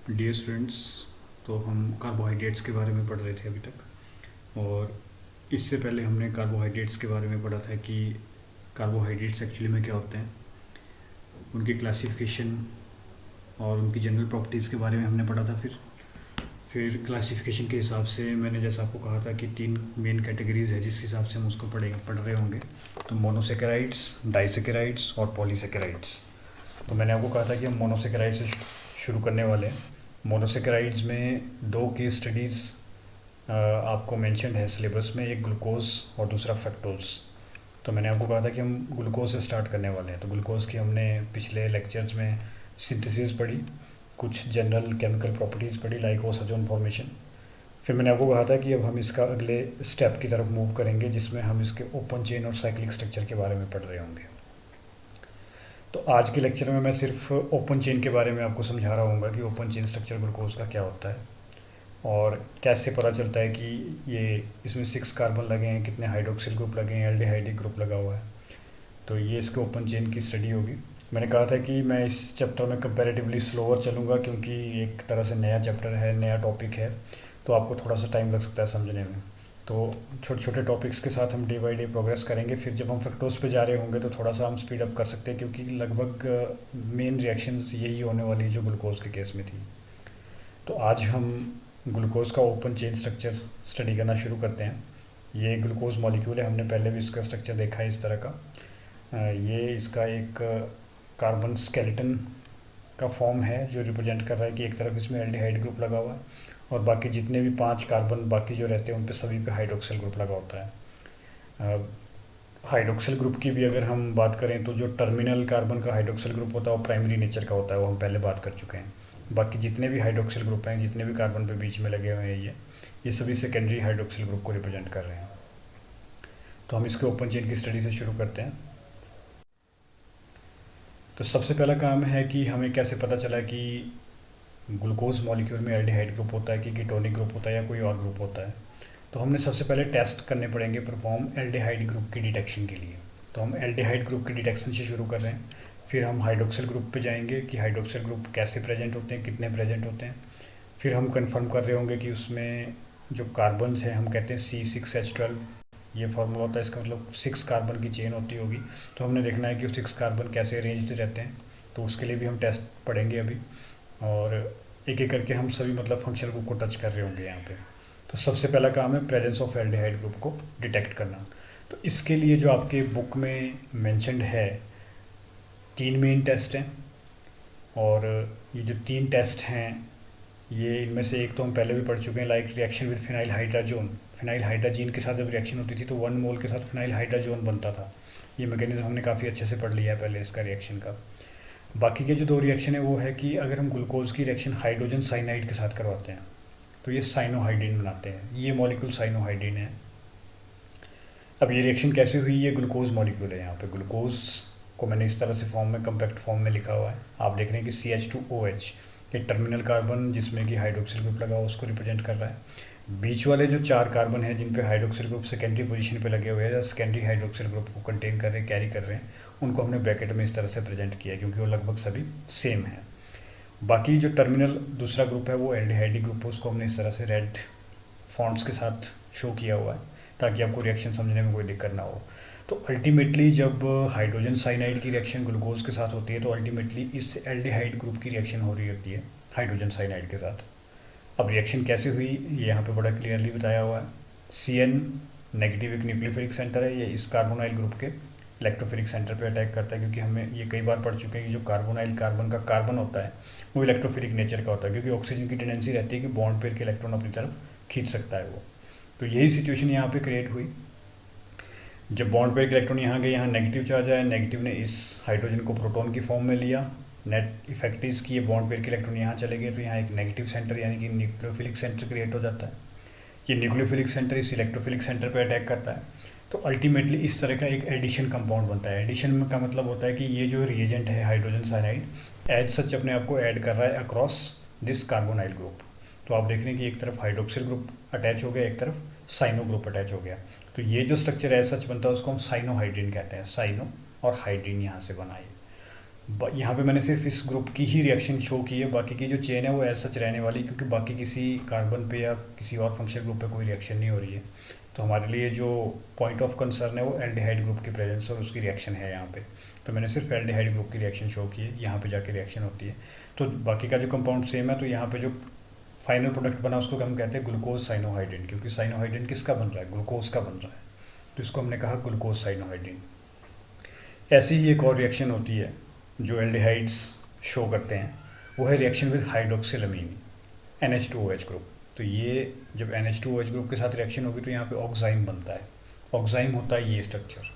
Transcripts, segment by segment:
Dear students, तो हम carbohydrates के बारे में पढ़ रहे थे अभी तक। और इससे पहले हमने कार्बोहाइड्रेट्स के बारे में पढ़ा था कि कार्बोहाइड्रेट्स एक्चुअली में क्या होते हैं, उनकी क्लासिफिकेशन और उनकी जनरल प्रॉपर्टीज़ के बारे में हमने पढ़ा था। फिर क्लासिफिकेशन के हिसाब से मैंने जैसा आपको कहा था कि 3 मेन कैटेगरीज़ है जिस हिसाब से हम उसको पढ़ रहे होंगे। तो मोनोसेकेराइड्स, डाइसेकेराइड्स और पॉलीसेकेराइड्स। तो मैंने आपको कहा था कि हम मोनोसेकेराइड से शुरू करने वाले हैं। मोनोसेकेराइड्स में 2 केस स्टडीज़ आपको मेंशन है सिलेबस में, एक ग्लूकोज और दूसरा फ्रक्टोज। तो मैंने आपको कहा था कि हम ग्लूकोज से स्टार्ट करने वाले हैं। तो ग्लूकोज की हमने पिछले लेक्चर्स में सिंथेसिस पढ़ी, कुछ जनरल केमिकल प्रॉपर्टीज़ पढ़ी लाइक ओसोजोन फॉर्मेशन। फिर मैंने आपको कहा था कि अब हम इसका अगले स्टेप की तरफ मूव करेंगे जिसमें हम इसके ओपन चेन और साइक्लिक स्ट्रक्चर के बारे में पढ़ रहे होंगे। तो आज के लेक्चर में मैं सिर्फ ओपन चेन के बारे में आपको समझा रहा हूँ कि ओपन चेन स्ट्रक्चर ग्लूकोज का क्या होता है और कैसे पता चलता है कि ये इसमें 6 कार्बन लगे हैं, कितने हाइड्रोक्सिल ग्रुप लगे हैं, एल्डिहाइड ग्रुप लगा हुआ है। तो ये इसके ओपन चेन की स्टडी होगी। मैंने कहा था कि मैं इस चैप्टर में कंपैरेटिवली स्लोअर चलूँगा क्योंकि एक तरह से नया चैप्टर है, नया टॉपिक है, तो आपको थोड़ा सा टाइम लग सकता है समझने में। तो छोटे छोटे टॉपिक्स के साथ हम डे बाई डे प्रोग्रेस करेंगे। फिर जब हम फ्रक्टोज पे जा रहे होंगे तो थोड़ा सा हम स्पीड अप कर सकते हैं क्योंकि लगभग मेन रिएक्शंस यही होने वाली है जो ग्लूकोज के केस में थी। तो आज हम ग्लूकोज का ओपन चेन स्ट्रक्चर स्टडी करना शुरू करते हैं। ये ग्लूकोज मॉलिक्यूल है, हमने पहले भी इसका स्ट्रक्चर देखा है इस तरह का। ये इसका एक कार्बन स्केलेटन का फॉर्म है जो रिप्रेजेंट कर रहा है कि एक तरफ इसमें एल्डिहाइड ग्रुप लगा हुआ है और बाकी जितने भी 5 कार्बन बाकी जो रहते हैं उन पे सभी पे हाइड्रोक्सिल ग्रुप लगा होता है। हाइड्रोक्सिल ग्रुप की भी अगर हम बात करें तो जो टर्मिनल कार्बन का हाइड्रोक्सिल ग्रुप होता है वो प्राइमरी नेचर का होता है, वो हम पहले बात कर चुके हैं। बाकी जितने भी हाइड्रोक्सिल ग्रुप हैं, जितने भी कार्बन पे बीच में लगे हुए हैं, ये सभी सेकेंडरी हाइड्रोक्सिल ग्रुप को रिप्रेजेंट कर रहे हैं। तो हम इसके ओपन चेन की स्टडी से शुरू करते हैं। तो सबसे पहला काम है कि हमें कैसे पता चला कि ग्लूकोज मॉलिक्यूल में एल्डिहाइड ग्रुप होता है कि कीटोनिक ग्रुप होता है या कोई और ग्रुप होता है। तो हमने सबसे पहले टेस्ट करने पड़ेंगे परफॉर्म एल्डिहाइड ग्रुप की डिटेक्शन के लिए। तो हम एल्डिहाइड ग्रुप की डिटेक्शन से शुरू कर रहे हैं। फिर हम हाइड्रोक्सिल ग्रुप पे जाएंगे कि हाइड्रोक्सिल ग्रुप कैसे प्रेजेंट होते हैं, कितने प्रेजेंट होते हैं। फिर हम कंफर्म कर रहे होंगे कि उसमें जो कार्बन्स हैं, हम कहते हैं C6H12, ये फार्मूला होता है इसका, मतलब 6 कार्बन की चेन होती होगी। तो हमने देखना है कि वो 6 कार्बन कैसे अरेंज्ड रहते हैं। तो उसके लिए भी हम टेस्ट पढ़ेंगे अभी, और एक एक करके हम सभी मतलब फंक्शनल ग्रुप को टच कर रहे होंगे यहाँ पे। तो सबसे पहला काम है प्रेजेंस ऑफ एल्डिहाइड ग्रुप को डिटेक्ट करना। तो इसके लिए जो आपके बुक में मेंशन्ड है 3 मेन टेस्ट हैं, और ये जो 3 टेस्ट हैं ये इनमें से एक तो हम पहले भी पढ़ चुके हैं, like reaction with phenyl hydrazone. Phenyl hydrazine के साथ जब रिएक्शन होती थी तो 1 मोल के साथ फिनाइल हाइड्राजोन बनता था। ये मैकेनिज्म हमने काफ़ी अच्छे से पढ़ लिया है पहले इसका रिएक्शन का। बाकी के जो 2 रिएक्शन है वो है कि अगर हम ग्लूकोज की रिएक्शन हाइड्रोजन साइनाइड के साथ करवाते हैं तो ये साइनोहाइड्रीन बनाते हैं। ये मॉलिक्यूल साइनोहाइड्रीन है। अब ये रिएक्शन कैसे हुई, ये ग्लूकोज मॉलिक्यूल है। यहाँ पे ग्लूकोज को मैंने इस तरह से फॉर्म में कम्पैक्ट फॉर्म में लिखा हुआ है। आप देख रहे हैं कि CH2OH, ये टर्मिनल कार्बन जिसमें कि हाइड्रोक्सिल ग्रुप लगा हुआ उसको रिप्रेजेंट कर रहा है। बीच वाले जो 4 कार्बन हैं जिन पे हाइड्रोक्सिल ग्रुप सेकेंडरी पोजीशन पे लगे हुए हैं, सेकेंडरी हाइड्रोक्सिल ग्रुप को कंटेन कर रहे हैं, कैरी कर रहे हैं, उनको हमने ब्रैकेट में इस तरह से प्रेजेंट किया क्योंकि वो लगभग सभी सेम है। बाकी जो टर्मिनल दूसरा ग्रुप है वो एल्डिहाइड ग्रुप है, उसको हमने इस तरह से रेड फॉन्ट्स के साथ शो किया हुआ है ताकि आपको रिएक्शन समझने में कोई दिक्कत ना हो। तो अल्टीमेटली जब हाइड्रोजन साइनाइड की रिएक्शन ग्लूकोज के साथ होती है तो अल्टीमेटली इस एल्डिहाइड ग्रुप की रिएक्शन हो रही होती है हाइड्रोजन साइनाइड के साथ। अब रिएक्शन कैसे हुई ये यहाँ पे बड़ा क्लियरली बताया हुआ है। CN नेगेटिव एक न्यूक्लियोफिलिक सेंटर है, ये इस कार्बोनाइल ग्रुप के इलेक्ट्रोफिलिक सेंटर पे अटैक करता है क्योंकि हमें ये कई बार पढ़ चुके हैं कि जो कार्बोनाइल कार्बन का कार्बन होता है वो इलेक्ट्रोफिलिक नेचर का होता है क्योंकि ऑक्सीजन की टेंडेंसी रहती है कि बॉन्ड पेयर के इलेक्ट्रॉन अपनी तरफ खींच सकता है वो। तो यही सिचुएशन यहाँ पे क्रिएट हुई। जब बॉन्ड पेयर के इलेक्ट्रॉन यहाँ गए, यहाँ नेगेटिव चार्ज आया, नेगेटिव ने इस हाइड्रोजन को प्रोटॉन की फॉर्म में लिया, नेट इफेक्ट इज कि ये बॉन्ड पेयर के इलेक्ट्रॉन यहाँ चले गए तो यहाँ एक नेगेटिव सेंटर यानी कि न्यूक्लियोफिलिक सेंटर क्रिएट हो जाता है। ये न्यूक्लियोफिलिक सेंटर इस इलेक्ट्रोफिलिक सेंटर पर अटैक करता है। तो अल्टीमेटली इस तरह का एक एडिशन कंपाउंड बनता है। एडिशन का मतलब होता है कि ये जो रिएजेंट है हाइड्रोजन साइनाइड एज सच अपने आप को ऐड कर रहा है अक्रॉस दिस कार्बोनाइल ग्रुप। तो आप देख रहे हैं कि एक तरफ हाइड्रोक्सिल ग्रुप अटैच हो गया, एक तरफ साइनो ग्रुप अटैच हो गया। तो ये जो स्ट्रक्चर एज सच बनता है उसको हम साइनोहाइड्रीन कहते हैं। साइनो और हाइड्रीन यहाँ से बना है। यहाँ पे मैंने सिर्फ इस ग्रुप की ही रिएक्शन शो की है, बाकी की जो चेन है वो एज सच रहने वाली, क्योंकि बाकी किसी कार्बन पे या किसी और फंक्शनल ग्रुप पे कोई रिएक्शन नहीं हो रही है। तो हमारे लिए जो पॉइंट ऑफ कंसर्न है वो एल्डिहाइड ग्रुप की प्रेजेंस और उसकी रिएक्शन है यहाँ पे। तो मैंने सिर्फ एल्डिहाइड ग्रुप की रिएक्शन शो की है, यहाँ पे जाके रिएक्शन होती है। तो बाकी का जो कंपाउंड सेम है, तो यहाँ पे जो फाइनल प्रोडक्ट बना उसको हम कहते हैं ग्लूकोज साइनोहाइड्रिन, क्योंकि साइनोहाइड्रिन किसका बन रहा है, ग्लूकोज का बन रहा है। तो इसको हमने कहा ग्लूकोज साइनोहाइड्रिन। ऐसी ही एक और रिएक्शन होती है जो एल्डिहाइड्स शो करते हैं, वो है रिएक्शन विद हाइड्रोक्सिलमीन NH2OH ग्रुप। तो ये जब NH2OH ग्रुप के साथ रिएक्शन होगी तो यहाँ पे ऑक्साइम बनता है। ऑक्साइम होता है ये स्ट्रक्चर।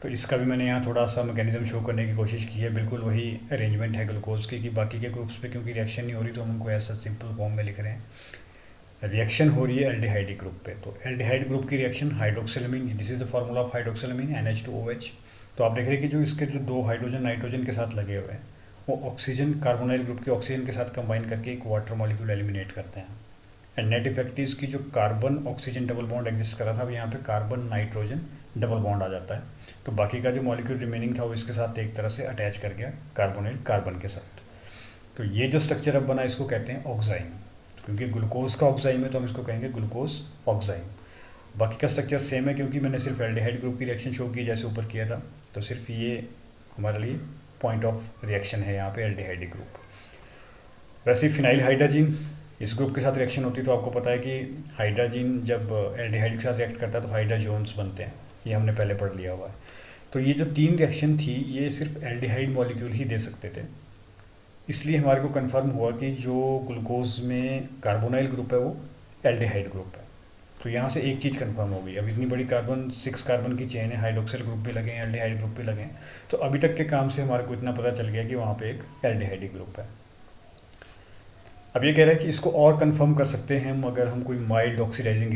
तो इसका भी मैंने यहाँ थोड़ा सा मैकेनिज्म शो करने की कोशिश की है। बिल्कुल वही अरेंजमेंट है ग्लूकोज की, कि बाकी के ग्रुप्स पे क्योंकि रिएक्शन नहीं हो रही तो हम उनको ऐसा सिंपल फॉर्म में लिख रहे हैं। रिएक्शन हो रही है एल्डिहाइड ग्रुप पे, तो एल्डिहाइड ग्रुप की reaction hydroxylamine, this is the formula of hydroxylamine NH2OH। तो आप देख रहे हैं कि जो इसके जो दो हाइड्रोजन नाइट्रोजन के साथ लगे हुए हैं वो ऑक्सीजन कार्बोनाइल ग्रुप के ऑक्सीजन के साथ कंबाइन करके एक वाटर मॉलिक्यूल एलिमिनेट करते हैं। एंड नेट इफेक्ट इज की जो carbon oxygen double bond exist कर रहा था, अब यहाँ पे कार्बन नाइट्रोजन डबल बॉन्ड आ जाता है। तो बाकी का जो मॉलिक्यूल रिमेनिंग था वो इसके साथ एक तरह से अटैच कर गया कार्बोनाइल कार्बन के साथ। तो ये जो स्ट्रक्चर अब बना इसको कहते हैं ऑक्साइम। क्योंकि ग्लूकोज का ऑक्साइम है तो हम इसको कहेंगे ग्लूकोज ऑक्साइम। बाकी का स्ट्रक्चर सेम है, क्योंकि मैंने सिर्फ एल्डिहाइड ग्रुप की रिएक्शन शो की जैसे ऊपर किया था। तो सिर्फ ये हमारे लिए पॉइंट ऑफ रिएक्शन है यहाँ पे एल्डिहाइड ग्रुप। वैसे फिनाइल हाइड्राजीन इस ग्रुप के साथ रिएक्शन होती है, तो आपको पता है कि हाइड्राजीन जब एल्डिहाइड के साथ रिएक्ट करता है तो हाइड्राजोन्स बनते हैं, ये हमने पहले पढ़ लिया हुआ है। तो ये जो तीन रिएक्शन थी ये सिर्फ एल्डिहाइड मॉलिक्यूल ही दे सकते थे, इसलिए हमारे को कंफर्म हुआ कि जो ग्लूकोज में कार्बोनाइल ग्रुप है वो एल्डिहाइड ग्रुप है। तो यहाँ से एक चीज़ कंफर्म हो गई। अब इतनी बड़ी कार्बन 6 कार्बन की चेन है, हाइड्रोक्सिल ग्रुप भी लगे हैं, एल्डिहाइड ग्रुप भी लगे हैं। तो अभी तक के काम से हमारे को इतना पता चल गया कि वहाँ पे एक एल्डिहाइड ग्रुप है। अब ये कह रहा है कि इसको और कंफर्म कर सकते हैं हम अगर हम कोई माइल्ड ऑक्सीडाइजिंग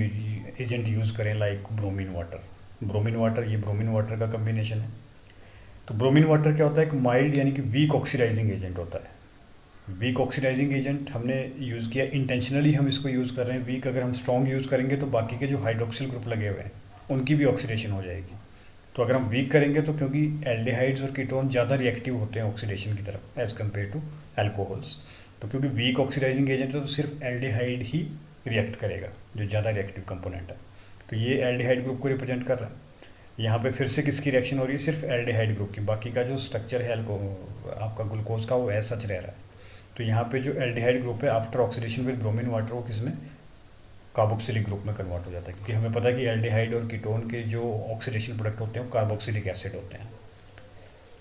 एजेंट यूज़ करें, like bromine water. Bromine water, ये ब्रोमीन वाटर का कम्बिनेशन है। तो ब्रोमीन वाटर क्या होता है, एक माइल्ड यानी कि वीक ऑक्सीडाइजिंग एजेंट होता है। वीक ऑक्सीडाइजिंग एजेंट हमने यूज़ किया, इंटेंशनली हम इसको यूज़ कर रहे हैं। वीक अगर हम स्ट्रॉन्ग यूज़ करेंगे तो बाकी के जो हाइड्रोक्सिल ग्रुप लगे हुए हैं उनकी भी ऑक्सीडेशन हो जाएगी। तो अगर हम वीक करेंगे तो क्योंकि एल्डिहाइड्स और कीटोन ज़्यादा रिएक्टिव होते हैं ऑक्सीडेशन की तरफ एज़ कम्पेयर टू एल्कोहल्स, तो क्योंकि वीक ऑक्सीडाइजिंग एजेंट है तो सिर्फ एल्डिहाइड ही रिएक्ट करेगा जो ज़्यादा रिएक्टिव कंपोनेंट है। तो ये एल्डिहाइड ग्रुप को रिप्रेजेंट कर रहा है। यहाँ पे फिर से किसकी रिएक्शन हो रही है, सिर्फ एल्डिहाइड ग्रुप की। बाकी का जो स्ट्रक्चर है आपका ग्लूकोज का वो एज सच रह रहा है। तो यहाँ पे जो एल्डिहाइड ग्रुप है after oxidation with bromine water वो किसमें, कार्बोक्सिलिक ग्रुप में कन्वर्ट हो जाता है, क्योंकि हमें पता है कि एल्डिहाइड और कीटोन के जो ऑक्सीडेशन प्रोडक्ट होते हैं वो कार्बोक्सिलिक एसिड होते हैं।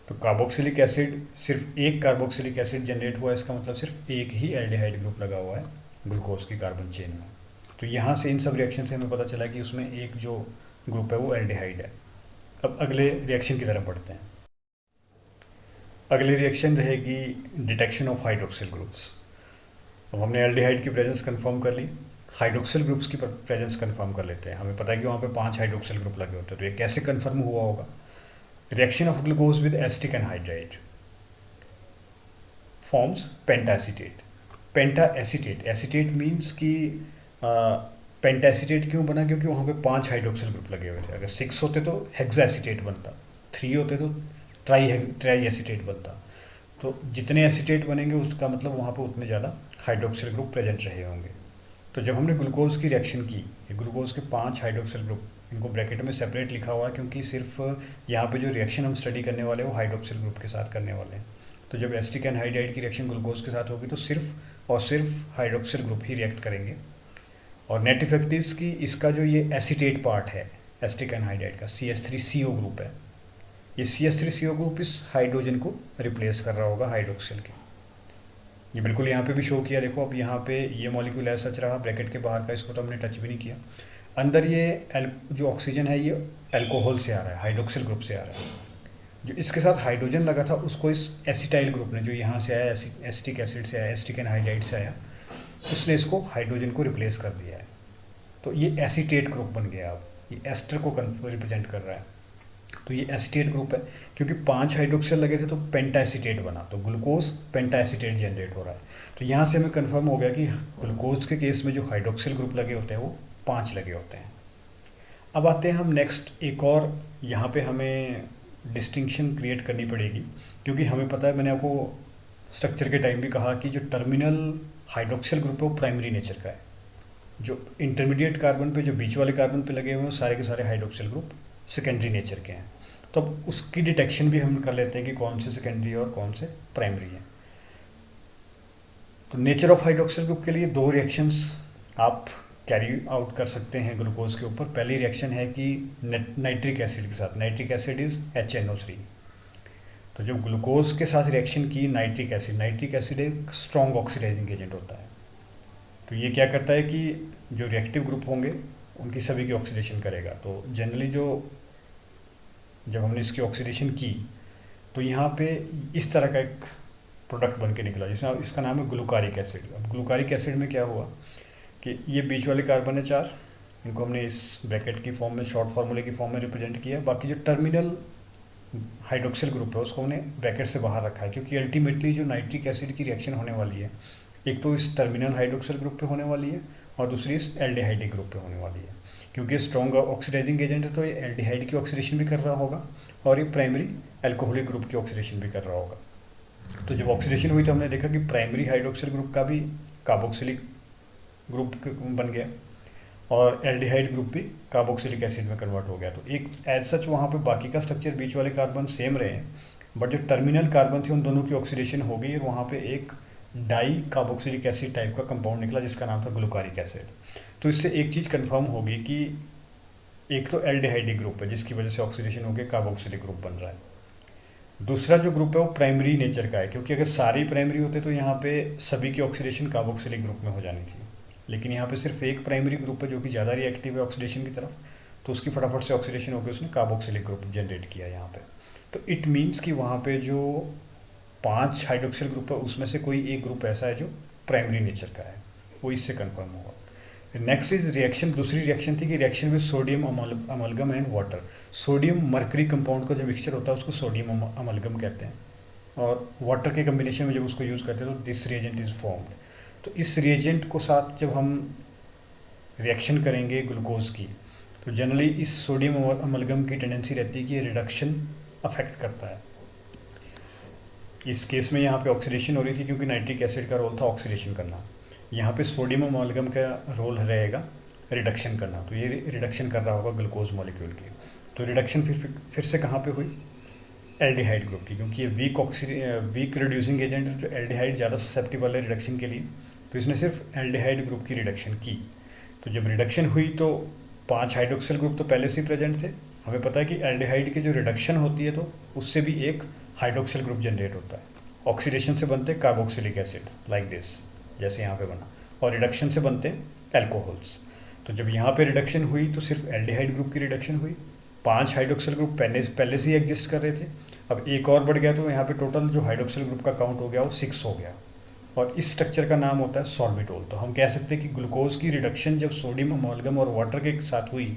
तो कार्बोक्सिलिक एसिड, सिर्फ एक कार्बोक्सिलिक एसिड जनरेट हुआ, इसका मतलब सिर्फ एक ही एल्डिहाइड ग्रुप लगा हुआ है ग्लूकोज की कार्बन चेन में। तो यहाँ से इन सब रिएक्शन से हमें पता चला कि उसमें एक जो ग्रुप है वो एल्डिहाइड है। अब अगले रिएक्शन की तरफ बढ़ते हैं। अगली रिएक्शन रहेगी डिटेक्शन ऑफ हाइड्रोक्सिल ग्रुप्स। अब हमने एल्डिहाइड की प्रेजेंस कंफर्म कर ली, हाइड्रोक्सिल ग्रुप्स की प्रेजेंस कंफर्म कर लेते हैं। हमें पता है कि वहाँ पे 5 हाइड्रोक्सिल ग्रुप लगे होते हैं। तो ये कैसे कंफर्म हुआ होगा, reaction of glucose with acetic anhydride forms pentaacetate. Pentaacetate, acetate means कि पेंटाएसीटेट क्यों बना, क्योंकि वहाँ पे 5 हाइड्रोक्सिल ग्रुप लगे हुए थे। अगर 6 होते तो हेक्साएसीटेट बनता, 3 होते तो ट्राई एसीटेट बनता। तो जितने एसीटेट बनेंगे उसका मतलब वहाँ पे उतने ज़्यादा हाइड्रोक्सिल ग्रुप प्रेजेंट रहे होंगे। तो जब हमने ग्लूकोज की रिएक्शन की, ग्लूकोज के 5 हाइड्रोक्सिल ग्रुप, इनको ब्रैकेट में सेपरेट लिखा हुआ है क्योंकि सिर्फ यहाँ पे जो रिएक्शन हम स्टडी करने वाले हैं वो हाइड्रोक्सिल ग्रुप के साथ करने वाले हैं। तो जब एसिटिक एनहाइड्राइड की रिएक्शन ग्लूकोज के साथ होगी तो सिर्फ और सिर्फ हाइड्रोक्सिल ग्रुप ही रिएक्ट करेंगे। और नेट इफेक्ट इज की इसका जो ये एसीटेट पार्ट है एसिटिक एनहाइड्राइड का, CH3CO ग्रुप है, ये CH3CO ग्रुप इस हाइड्रोजन को रिप्लेस कर रहा होगा हाइड्रोक्सिल के। ये बिल्कुल यहाँ पे भी शो किया, देखो अब यहाँ पे ये मॉलिक्यूल ऐसा सच रहा ब्रैकेट के बाहर का, इसको तो हमने टच भी नहीं किया। अंदर ये जो ऑक्सीजन है ये अल्कोहल से आ रहा है, हाइड्रोक्सिल ग्रुप से आ रहा है। जो इसके साथ हाइड्रोजन लगा था उसको इस एसिटाइल ग्रुप ने, जो यहाँ से आया एसिटिक एसिड से आया, एसिटिक एनहाइड्राइड से आया, उसने इसको हाइड्रोजन को रिप्लेस कर दिया है। तो ये एसीटेट ग्रुप बन गया। अब ये एस्टर को रिप्रेजेंट कर रहा है। तो ये एसीटेट ग्रुप है, क्योंकि 5 हाइड्रोक्सिल लगे थे तो पेंटाएसीटेट बना, तो ग्लूकोज पेंटाएसीटेट जनरेट हो रहा है। तो यहाँ से हमें कंफर्म हो गया कि ग्लूकोज के केस में जो हाइड्रोक्सिल ग्रुप लगे होते हैं वो 5 लगे होते हैं। अब आते हैं हम नेक्स्ट, एक और यहाँ पे हमें डिस्टिंक्शन क्रिएट करनी पड़ेगी क्योंकि हमें पता है, मैंने आपको स्ट्रक्चर के टाइम भी कहा कि जो टर्मिनल हाइड्रोक्सिल ग्रुप है वो प्राइमरी नेचर का है। जो इंटरमीडिएट कार्बन पे, जो बीच वाले कार्बन पे लगे हुए हैं, सारे के सारे हाइड्रोक्सिल ग्रुप सेकेंडरी नेचर के हैं। तो अब उसकी डिटेक्शन भी हम कर लेते हैं कि कौन से सेकेंडरी और कौन से प्राइमरी हैं। तो नेचर ऑफ हाइड्रोक्सिल ग्रुप के लिए दो रिएक्शंस आप कैरी आउट कर सकते हैं ग्लूकोज के ऊपर। पहली रिएक्शन है कि नाइट्रिक एसिड के साथ, नाइट्रिक एसिड इज HNO3। तो जब ग्लूकोज के साथ रिएक्शन की नाइट्रिक एसिड एक स्ट्रॉन्ग ऑक्सीडाइजिंग एजेंट होता है। तो ये क्या करता है कि जो रिएक्टिव ग्रुप होंगे उनकी सभी की ऑक्सीडेशन करेगा। तो जनरली जब हमने इसकी ऑक्सीडेशन की तो यहाँ पे इस तरह का एक प्रोडक्ट बन के निकला, जिसमें इसका नाम है ग्लूकारिक एसिड। अब ग्लूकारिक एसिड में क्या हुआ कि ये बीच वाले कार्बन है 4, इनको हमने इस ब्रैकेट की फॉर्म में, शॉर्ट फार्मूले की फॉर्म में रिप्रेजेंट किया। बाकी जो टर्मिनल हाइड्रोक्सिल ग्रुप है उसको हमने ब्रैकेट से बाहर रखा है, क्योंकि अल्टीमेटली जो नाइट्रिक एसिड की रिएक्शन होने वाली है, एक तो इस टर्मिनल हाइड्रोक्सिल ग्रुप पे होने वाली है और दूसरी इस एल्डिहाइड ग्रुप पे होने वाली है। क्योंकि स्ट्रॉन्ग ऑक्सीडाइजिंग एजेंट है तो ये एल्डिहाइड की ऑक्सीडेशन भी कर रहा होगा और ये प्राइमरी एल्कोहलिक ग्रुप की ऑक्सीडेशन भी कर रहा होगा। तो जब ऑक्सीडेशन हुई तो हमने देखा कि प्राइमरी हाइड्रोक्सिल ग्रुप का भी कार्बोक्सिलिक ग्रुप बन गया और एल्डिहाइड ग्रुप भी कार्बोक्सिलिक एसिड में कन्वर्ट हो गया। तो एक एज सच वहाँ पे बाकी का स्ट्रक्चर, बीच वाले कार्बन सेम रहे, बट जो टर्मिनल कार्बन थे उन दोनों की ऑक्सीडेशन हो गई और वहाँ पे एक डाई कार्बोक्सिलिक एसिड टाइप का कंपाउंड निकला जिसका नाम था ग्लूकारिक एसिड। तो इससे एक चीज़ कंफर्म होगी कि एक तो एल्डिहाइड ग्रुप है जिसकी वजह से ऑक्सीडेशन होकर कार्बोक्सिलिक ग्रुप बन रहा है। दूसरा जो ग्रुप है वो प्राइमरी नेचर का है, क्योंकि अगर सारे प्राइमरी होते तो यहाँ पे सभी की ऑक्सीडेशन कार्बोक्सिलिक ग्रुप में हो जानी थी, लेकिन यहाँ पे सिर्फ एक प्राइमरी ग्रुप है जो कि ज़्यादा रिएक्टिव है ऑक्सीडेशन की तरफ, तो उसकी फटाफट से ऑक्सीडेशन होकर उसने कार्बोक्सिलिक ग्रुप जनरेट किया यहाँ पे। तो इट मीन्स कि वहाँ पे जो 5 हाइड्रोक्सिल ग्रुप है उसमें से कोई एक ग्रुप ऐसा है जो प्राइमरी नेचर का है, वो इससे कन्फर्म हुआ। नेक्स्ट इज रिएक्शन, दूसरी रिएक्शन थी कि reaction with sodium amalgam and water. Sodium mercury compound का जो मिक्सचर होता है उसको सोडियम अमलगम कहते हैं, और वाटर के कम्बिनेशन में जब उसको यूज़ करते हैं तो दिस रिएजेंट इज़ फॉर्म्ड। तो इस रिएजेंट को साथ जब हम रिएक्शन करेंगे ग्लूकोज की, तो जनरली इस सोडियम अमलगम की टेंडेंसी रहती है कि ये रिडक्शन अफेक्ट करता है। इस केस में यहाँ पे ऑक्सीडेशन हो रही थी क्योंकि नाइट्रिक एसिड का रोल था ऑक्सीडेशन करना, यहाँ पे सोडियम अमलगम का रोल रहेगा रिडक्शन करना। तो ये रिडक्शन कर रहा होगा ग्लूकोज मॉलिक्यूल की। तो रिडक्शन फिर से कहाँ पे हुई, एल्डिहाइड ग्रुप की, क्योंकि ये वीक रिड्यूसिंग एजेंट है, जो एल्डिहाइड ज़्यादा ससेप्टिबल है रिडक्शन के लिए, तो इसने सिर्फ एल्डिहाइड ग्रुप की रिडक्शन की। तो जब रिडक्शन हुई तो 5 हाइड्रोक्सिल ग्रुप तो पहले से ही प्रेजेंट थे। हमें पता है कि एल्डिहाइड की जो रिडक्शन होती है तो उससे भी एक हाइड्रोक्सिल ग्रुप जनरेट होता है। ऑक्सीडेशन से बनते कार्बोक्सिलिक एसिड लाइक दिस, जैसे यहाँ पे बना, और रिडक्शन से बनते एल्कोहल्स। तो जब यहाँ पे रिडक्शन हुई तो सिर्फ एल्डिहाइड ग्रुप की रिडक्शन हुई, 5 हाइड्रोक्सिल ग्रुप पहले से ही एग्जिस्ट कर रहे थे, अब एक और बढ़ गया तो यहाँ पे टोटल जो हाइड्रोक्सिल ग्रुप का काउंट हो गया वो 6 हो गया, और इस स्ट्रक्चर का नाम होता है सॉर्बिटोल। तो हम कह सकते हैं कि ग्लूकोज की रिडक्शन जब सोडियम अमलगम और वाटर के साथ हुई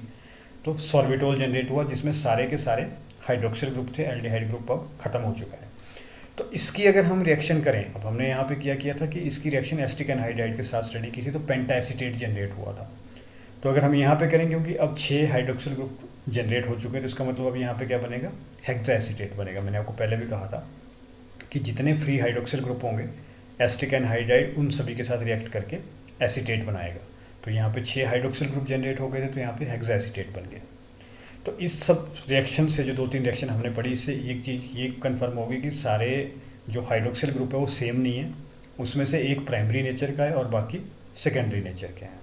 तो सॉर्बिटोल जनरेट हुआ, जिसमें सारे के सारे हाइड्रोक्सिल ग्रुप थे, एल्डिहाइड ग्रुप अब खत्म हो चुका है। तो इसकी अगर हम रिएक्शन करें, अब हमने यहाँ पे किया था कि इसकी रिएक्शन एसिटिक एनहाइड्राइड के साथ स्टडी की थी, तो पेंटाएसीटेट जनरेट हुआ था। तो अगर हम यहाँ पे करें, क्योंकि अब 6 हाइड्रोक्सिल ग्रुप जनरेट हो चुके हैं, तो इसका मतलब अब यहाँ पे क्या बनेगा, हेक्साएसीटेट बनेगा। मैंने आपको पहले भी कहा था कि जितने फ्री हाइड्रोक्सिल ग्रुप होंगे एसिटिक एनहाइड्राइड उन सभी के साथ रिएक्ट करके एसीटेट बनाएगा। तो यहाँ पे 6 हाइड्रोक्सिल ग्रुप जनरेट हो गए थे, तो यहाँ पे हेक्साएसीटेट बन गया। तो इस सब रिएक्शन से, जो 2-3 रिएक्शन हमने पढ़ी, इससे एक चीज़ ये कंफर्म होगी कि सारे जो हाइड्रोक्सिल ग्रुप है वो सेम नहीं है, उसमें से एक प्राइमरी नेचर का है और बाकी सेकेंडरी नेचर के हैं।